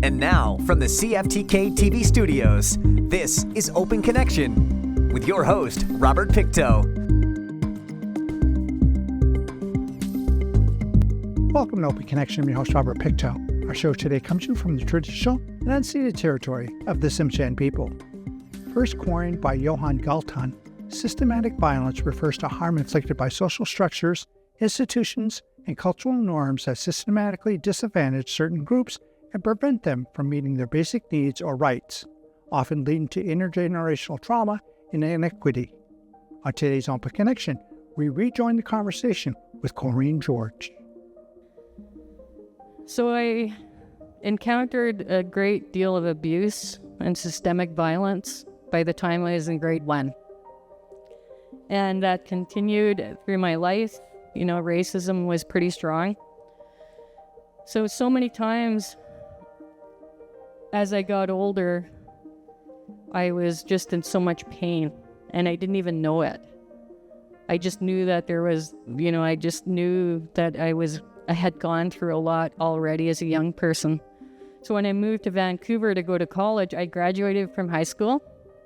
And now, from the CFTK-TV studios, this is Open Connection with your host, Robert Pictou. Welcome to Open Connection. I'm your host, Robert Pictou. Our show today comes to you from the traditional and unceded territory of the Tsimshian people. First coined by Johann Galton, systematic violence refers to harm inflicted by social structures, institutions, and cultural norms that systematically disadvantage certain groups and prevent them from meeting their basic needs or rights, often leading to intergenerational trauma and inequity. On today's Open Connection, we rejoin the conversation with Corinne George. So I encountered a great deal of abuse and systemic violence by the time I was in grade 1. And that continued through my life. You know, racism was pretty strong. So many times as I got older, I was just in so much pain, and I didn't even know it. I just knew that I had gone through a lot already as a young person. So when I moved to Vancouver to go to college, I graduated from high school.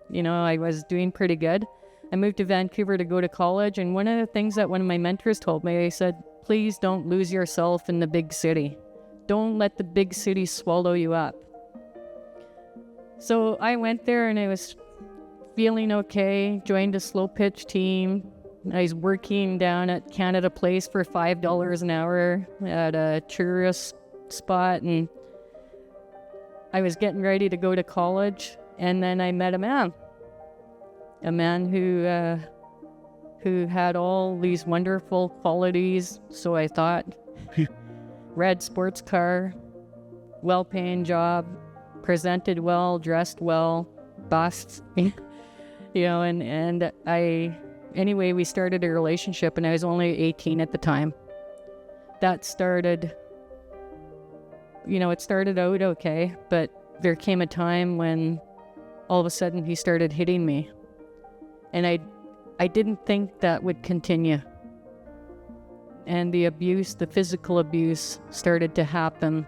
You know, I was doing pretty good. I moved to Vancouver to go to college, and one of the things that one of my mentors told me, he said, please don't lose yourself in the big city. Don't let the big city swallow you up. So I went there and I was feeling okay, joined a slow pitch team. I was working down at Canada Place for $5 an hour at a tourist spot, and I was getting ready to go to college, and then I met a man who had all these wonderful qualities, so I thought. Red sports car, well-paying job, presented well, dressed well, bust, anyway, we started a relationship, and I was only 18 at the time. That started, it started out okay, but there came a time when all of a sudden he started hitting me. And I didn't think that would continue. And the abuse, the physical abuse, started to happen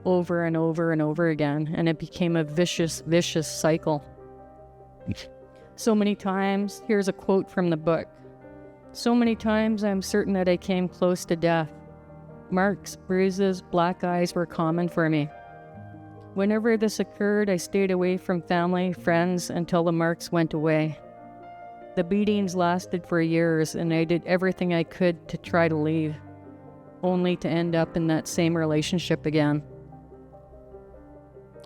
over and over and over again. And it became a vicious cycle. So many times, here's a quote from the book. So many times I'm certain that I came close to death. Marks, bruises, black eyes were common for me. Whenever this occurred, I stayed away from family, friends, until the marks went away. The beatings lasted for years, and I did everything I could to try to leave, only to end up in that same relationship again.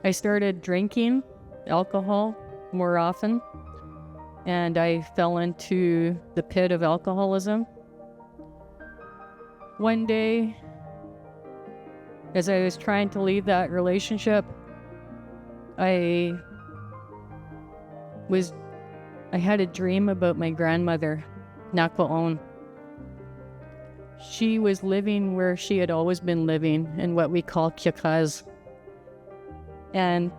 I started drinking alcohol more often, and I fell into the pit of alcoholism. One day, as I was trying to leave that relationship, I had a dream about my grandmother, Nako-on. She was living where she had always been living, in what we call Kyakaz. And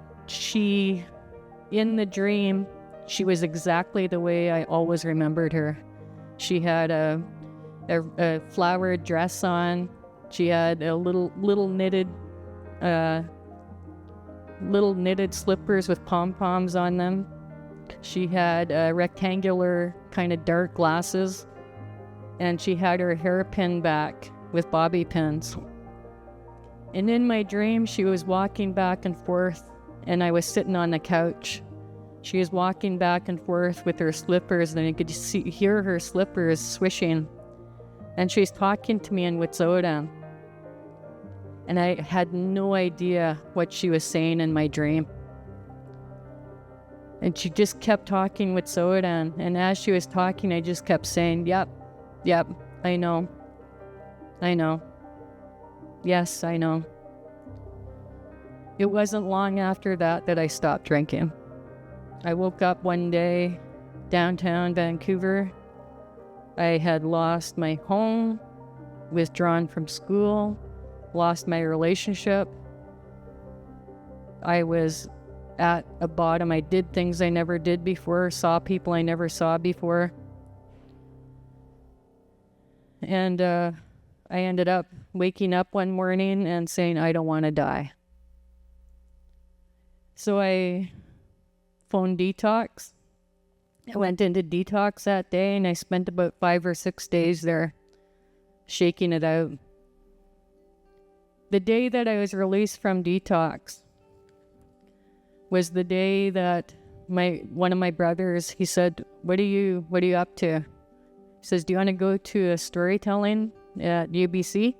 in the dream, she was exactly the way I always remembered her. She had a flowered dress on. She had a little knitted slippers with pom-poms on them. She had rectangular kind of dark glasses, and she had her hair pinned back with bobby pins. And in my dream, she was walking back and forth, and I was sitting on the couch. She was walking back and forth with her slippers, and I could hear her slippers swishing. And she's talking to me in Wet'suwet'en. And I had no idea what she was saying in my dream. And she just kept talking Wet'suwet'en. And as she was talking, I just kept saying, yep, I know. Yes, I know. It wasn't long after that I stopped drinking. I woke up one day, downtown Vancouver. I had lost my home, withdrawn from school, lost my relationship. I was at a bottom. I did things I never did before, saw people I never saw before. And I ended up waking up one morning and saying, I don't want to die. So I phoned detox. I went into detox that day, and I spent about 5 or 6 days there shaking it out. The day that I was released from detox was the day that one of my brothers, he said, what are you up to? He says, do you want to go to a storytelling at UBC?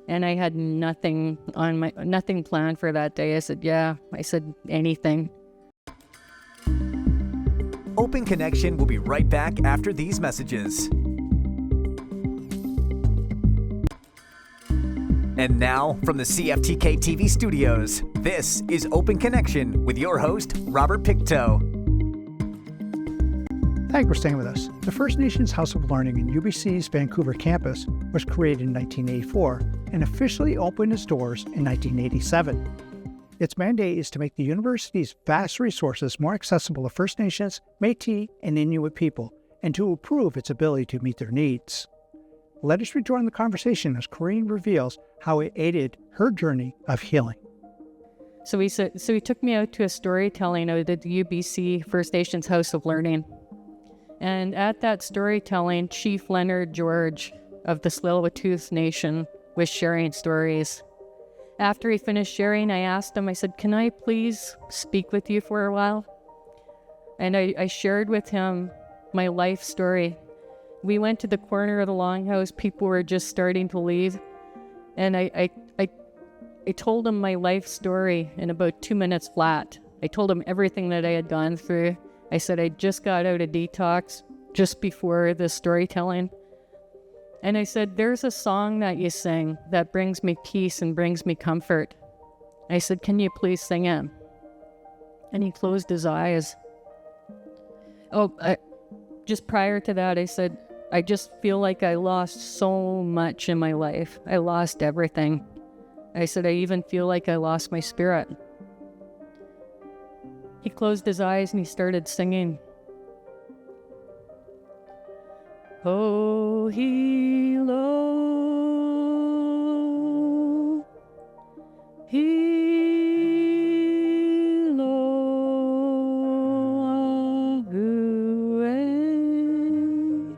And I had nothing planned for that day. I said, yeah. I said, anything. Open Connection will be right back after these messages. And now, from the CFTK-TV studios, this is Open Connection with your host, Robert Pictou. Thank you for staying with us. The First Nations House of Learning in UBC's Vancouver campus was created in 1984 and officially opened its doors in 1987. Its mandate is to make the university's vast resources more accessible to First Nations, Métis, and Inuit people, and to improve its ability to meet their needs. Let us rejoin the conversation as Corinne reveals how it aided her journey of healing. So he took me out to a storytelling out at the UBC First Nations House of Learning. And at that storytelling, Chief Leonard George of the Tsleil-Waututh Nation was sharing stories. After he finished sharing, I asked him, I said, can I please speak with you for a while? And I shared with him my life story. We went to the corner of the longhouse. People were just starting to leave. And I told him my life story in about 2 minutes flat. I told him everything that I had gone through. I said I just got out of detox just before the storytelling. And I said, there's a song that you sing that brings me peace and brings me comfort. I said, can you please sing it? And he closed his eyes. Just prior to that, I said, I just feel like I lost so much in my life. I lost everything. I said, I even feel like I lost my spirit. He closed his eyes and he started singing. Oh, Hilo, Hilo, Ahue.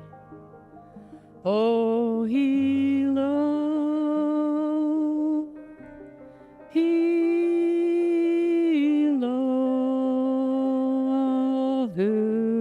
Oh, Hilo, Hilo, Ahue.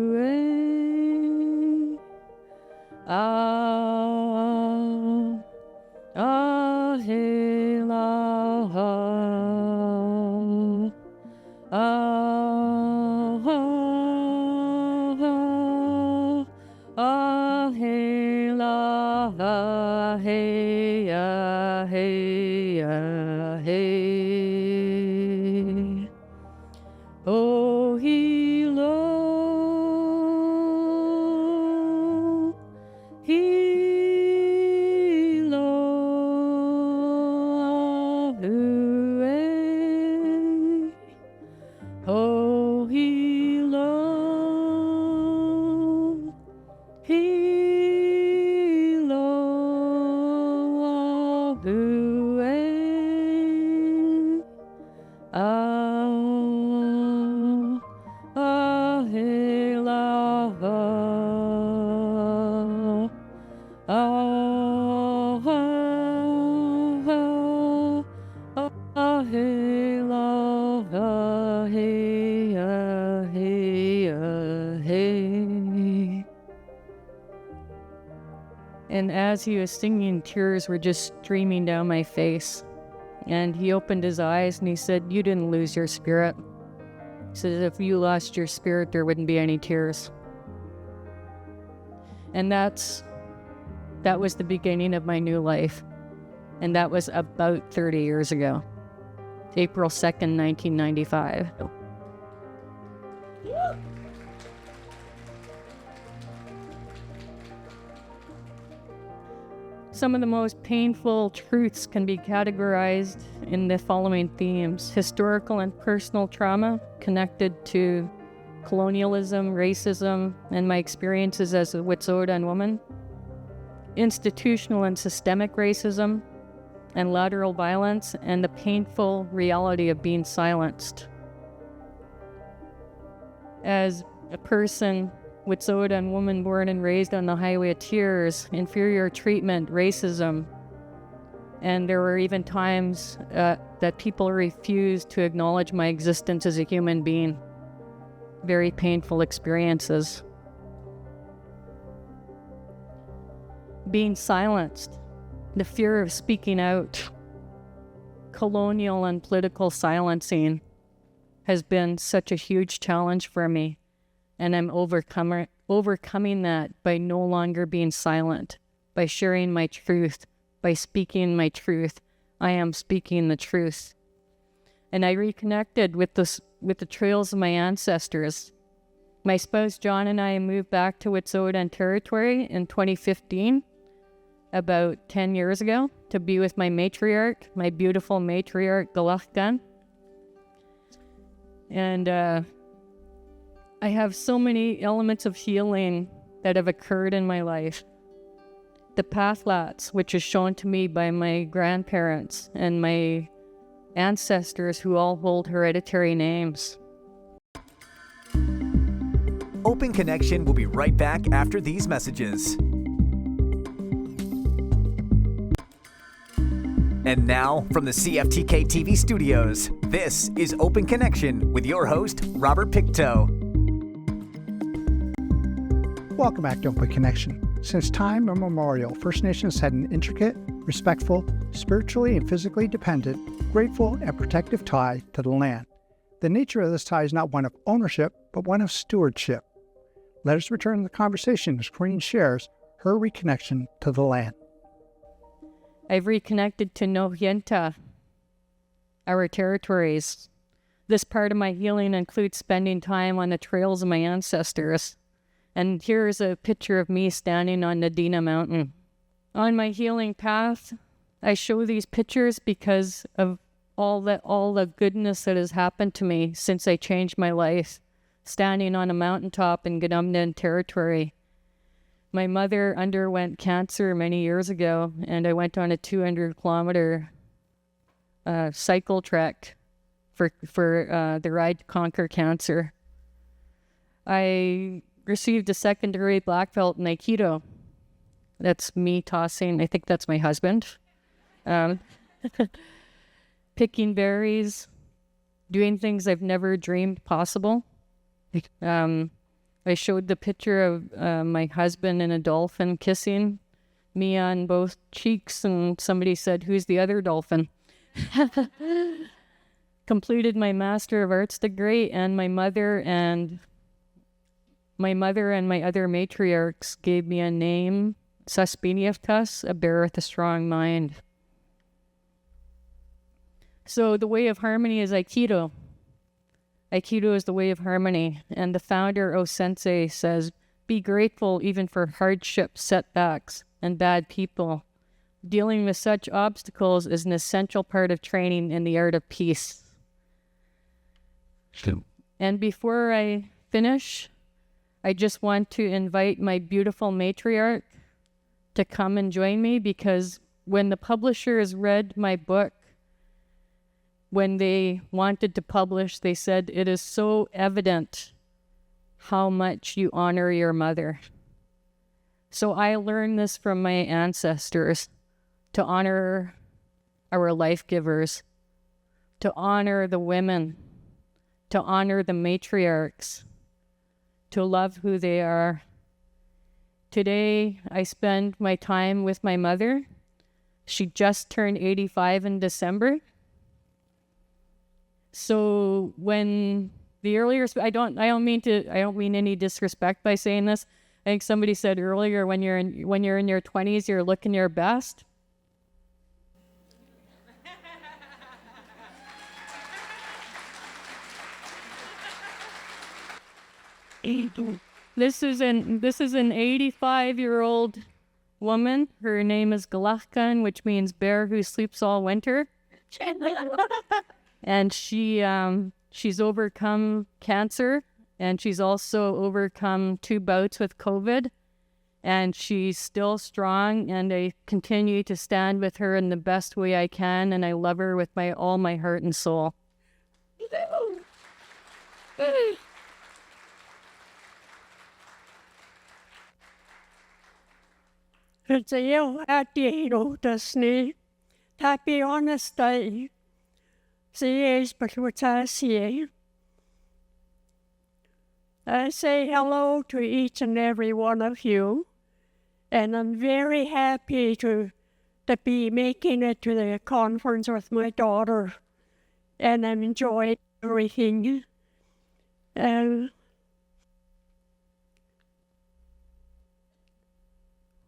Oh, Hilo, Hilo, Ahue. Oh, Hilo, Hilo, Ahue. And as he was singing, tears were just streaming down my face. And he opened his eyes and he said, you didn't lose your spirit. He said, if you lost your spirit, there wouldn't be any tears. And that was the beginning of my new life. And that was about 30 years ago. April 2nd, 1995. Some of the most painful truths can be categorized in the following themes: historical and personal trauma connected to colonialism, racism, and my experiences as a Wet'suwet'en woman; institutional and systemic racism and lateral violence, and the painful reality of being silenced; as a person, Wet'suwet'en woman born and raised on the Highway of Tears, inferior treatment, racism. And there were even times that people refused to acknowledge my existence as a human being. Very painful experiences. Being silenced, the fear of speaking out, colonial and political silencing has been such a huge challenge for me. And I'm overcoming that by no longer being silent, by sharing my truth, by speaking my truth. I am speaking the truth. And I reconnected with the trails of my ancestors. My spouse John and I moved back to Wet'suwet'en territory in 2015, about 10 years ago, to be with my matriarch, my beautiful matriarch, Galachkan. And I have so many elements of healing that have occurred in my life. The pathlats, which is shown to me by my grandparents and my ancestors who all hold hereditary names. Open Connection will be right back after these messages. And now, from the CFTK-TV studios, this is Open Connection with your host, Robert Pictou. Welcome back to Open Connection. Since time immemorial, First Nations had an intricate, respectful, spiritually and physically dependent, grateful and protective tie to the land. The nature of this tie is not one of ownership, but one of stewardship. Let us return to the conversation as Corinne shares her reconnection to the land. I've reconnected to Nohienta, our territories. This part of my healing includes spending time on the trails of my ancestors. And here's a picture of me standing on Nadina Mountain. On my healing path, I show these pictures because of all the goodness that has happened to me since I changed my life, standing on a mountaintop in Gadumnan territory. My mother underwent cancer many years ago, and I went on a 200-kilometer cycle trek for the Ride to Conquer Cancer. I received a secondary black belt in Aikido. That's me tossing, I think that's my husband. Picking berries, doing things I've never dreamed possible. I showed the picture of my husband and a dolphin kissing me on both cheeks, and somebody said, "Who's the other dolphin?" Completed my Master of Arts degree, and my mother and my other matriarchs gave me a name, Saspinievkas, a bear with a strong mind. So the way of harmony is Aikido. Aikido is the way of harmony, and the founder, O-sensei, says, be grateful even for hardships, setbacks, and bad people. Dealing with such obstacles is an essential part of training in the art of peace. And before I finish, I just want to invite my beautiful matriarch to come and join me, because when the publishers read my book, when they wanted to publish, they said, it is so evident how much you honor your mother. So I learned this from my ancestors, to honor our life givers, to honor the women, to honor the matriarchs, to love who they are. Today, I spend my time with my mother. She just turned 85 in December. So when the earlier, I don't mean any disrespect by saying this. I think somebody said earlier, when you're in your 20s, you're looking your best. This is an 85-year-old woman. Her name is Galachkan, which means bear who sleeps all winter. And she's overcome cancer, and she's also overcome 2 bouts with COVID, and she's still strong, and I continue to stand with her in the best way I can, and I love her with all my heart and soul. Så jeg er det der sne. Happy honest day. Yes, but what I say. I say hello to each and every one of you, and I'm very happy to be making it to the conference with my daughter, and I'm enjoying everything.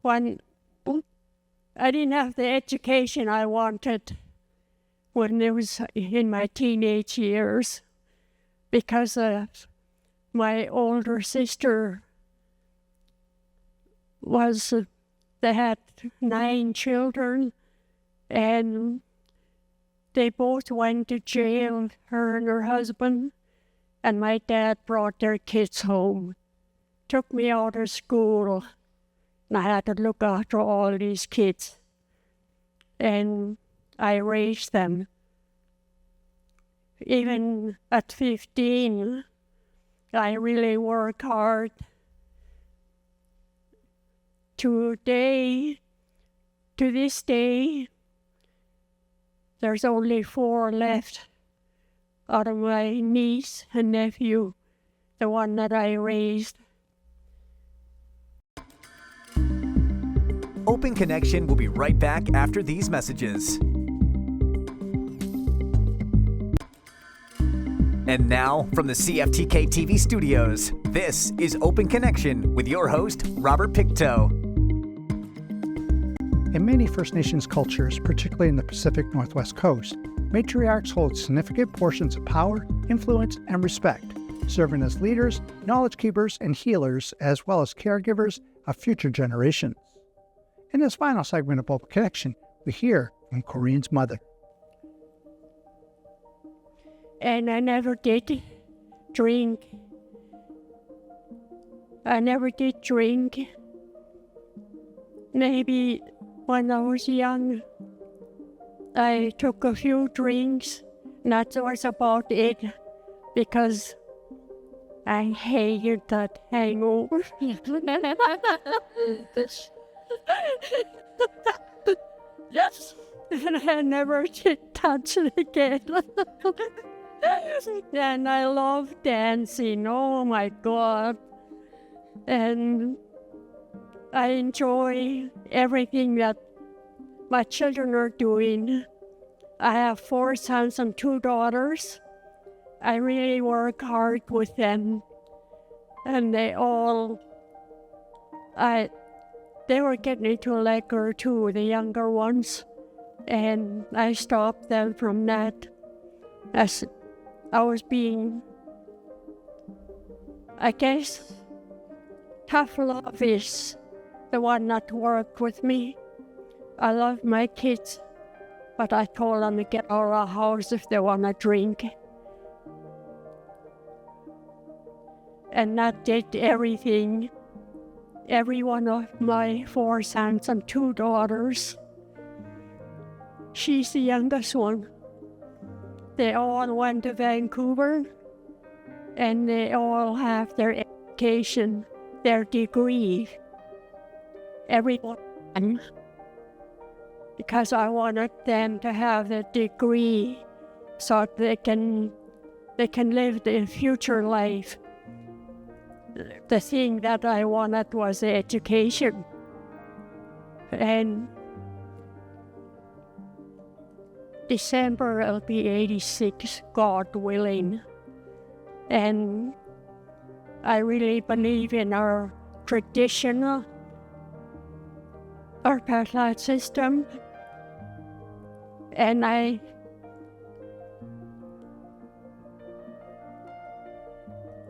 When I didn't have the education I wanted when I was in my teenage years, because my older sister they had 9 children, and they both went to jail, her and her husband, and my dad brought their kids home, took me out of school, and I had to look after all these kids, and I raised them. Even at 15, I really worked hard. To this day, there's only 4 left out of my niece and nephew, the one that I raised. Open Connection will be right back after these messages. And now, from the CFTK-TV studios, this is Open Connection with your host, Robert Pictou. In many First Nations cultures, particularly in the Pacific Northwest coast, matriarchs hold significant portions of power, influence, and respect, serving as leaders, knowledge keepers, and healers, as well as caregivers of future generations. In this final segment of Open Connection, we hear from Corinne's mother. And I never did drink. Maybe when I was young, I took a few drinks, and that was about it, because I hated that hangover. Yes. And I never did touch it again. And I love dancing, oh my God. And I enjoy everything that my children are doing. I have 4 sons and 2 daughters. I really work hard with them. And they were getting into liquor too, the younger ones. And I stopped them from that. As I was being, I guess, tough love is the one that worked with me. I love my kids, but I told them to get out of the house if they want to drink. And that did everything. Every one of my 4 sons and 2 daughters. She's the youngest one. They all went to Vancouver, and they all have their education, their degree. Everyone. Because I wanted them to have the degree so they can live the future life. The thing that I wanted was the education. And December I'll be 86, God willing. And I really believe in our traditional, our apartheid system. And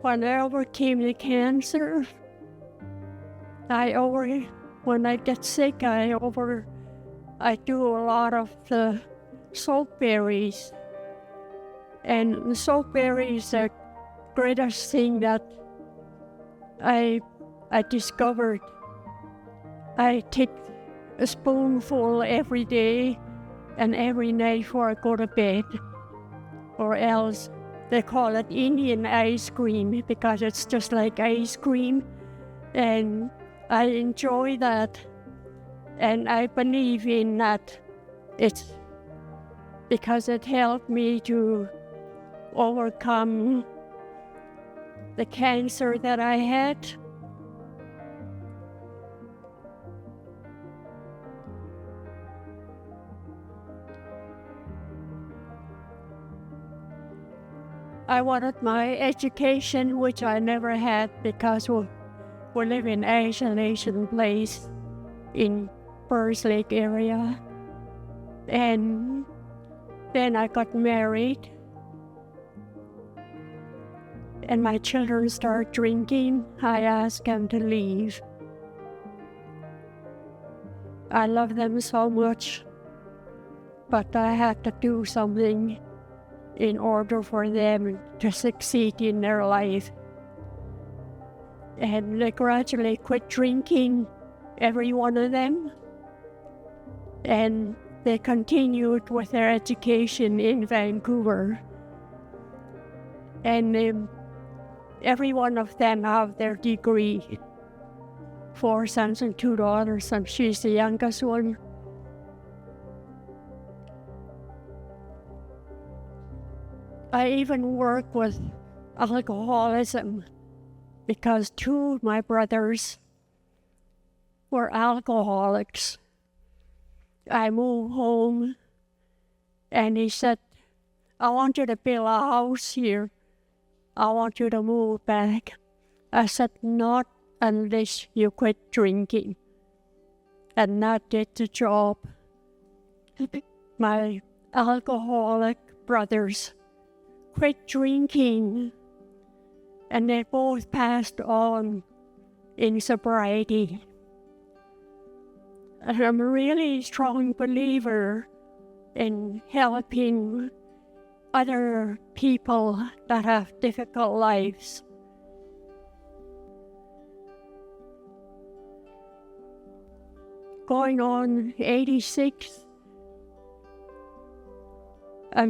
when I overcame the cancer, when I get sick, I do a lot of the soapberries. And the soapberries are the greatest thing that I discovered. I take a spoonful every day and every night before I go to bed, or else they call it Indian ice cream because it's just like ice cream, and I enjoy that. And I believe in that it's because it helped me to overcome the cancer that I had. I wanted my education, which I never had because we live in isolation place in First Lake area. And then I got married. And my children start drinking. I asked them to leave. I love them so much, but I had to do something in order for them to succeed in their life. And they gradually quit drinking, every one of them. And they continued with their education in Vancouver. And every one of them have their degree. 4 sons and 2 daughters, and she's the youngest one. I even work with alcoholism because 2 of my brothers were alcoholics. I moved home and he said, I want you to build a house here. I want you to move back. I said, not unless you quit drinking. And that did the job. My alcoholic brothers quit drinking, and they both passed on in sobriety. And I'm a really strong believer in helping other people that have difficult lives. Going on 86, I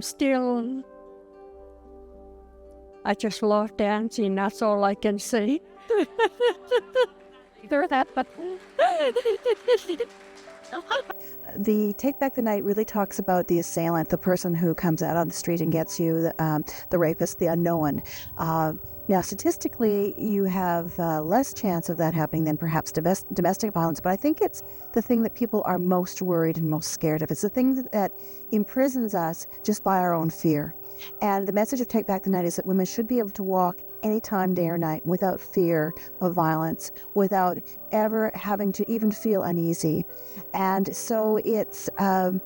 just love dancing, that's all I can say. They're that, but... The Take Back the Night really talks about the assailant, the person who comes out on the street and gets you, the rapist, the unknown. Now, statistically, you have less chance of that happening than perhaps domestic violence, but I think it's the thing that people are most worried and most scared of. It's the thing that imprisons us just by our own fear. And the message of Take Back the Night is that women should be able to walk anytime, day or night, without fear of violence, without ever having to even feel uneasy. And so it's a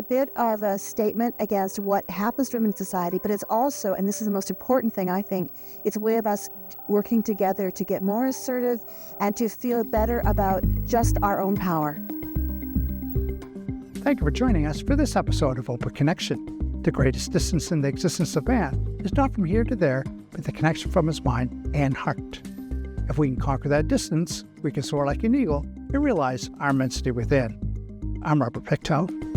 bit of a statement against what happens to women in society, but it's also, and this is the most important thing I think, it's a way of us working together to get more assertive and to feel better about just our own power. Thank you for joining us for this episode of Open Connection. The greatest distance in the existence of man is not from here to there, but the connection from his mind and heart. If we can conquer that distance, we can soar like an eagle and realize our immensity within. I'm Robert Pictou.